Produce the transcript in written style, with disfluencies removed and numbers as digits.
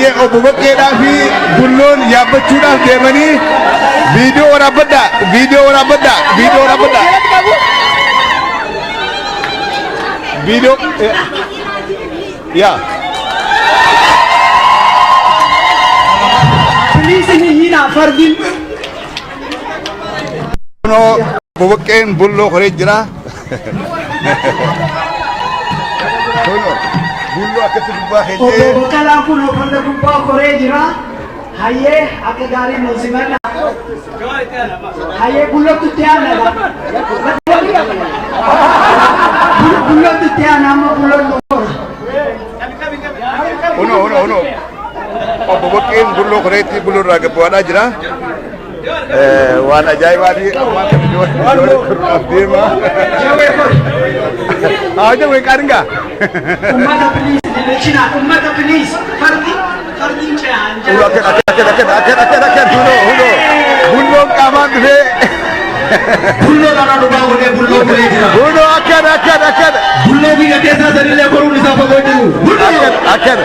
Haye obbo Baqqeedhaa fi Bulloon yaabbachuudhaaf deemanii viidiyoo waraabadhaa. Viidiyoo yaa. Please ini Fardin. Obbo Baqqeen Bulloo koree jira. Bulloo akkatti gubbaa Obbo Baqqalaan kun farda gubbaa koree jira. Hayyee akka gaarii nu simanna. Hayyee bullootti itti aanadha. Bullootti itti aana amma bulloon dhufura. Uno. Obbo Baqqeen Bulloo koreetti Bulloo irraa gabbaadhaa jira. Waan ajaa'ibaati ammaa kan iddoo deema. Jawwee qaaringaa. Ummata please dilechina ummata please fardin ce'an. Akka Bulloon qaamaan dhufee. Bulloo dhala dhugaa godhee bulloo koree jira. Bulloo akkana. Bulloo biyya keessaa sanillee koruun isaa fagoo jiru. Akkana.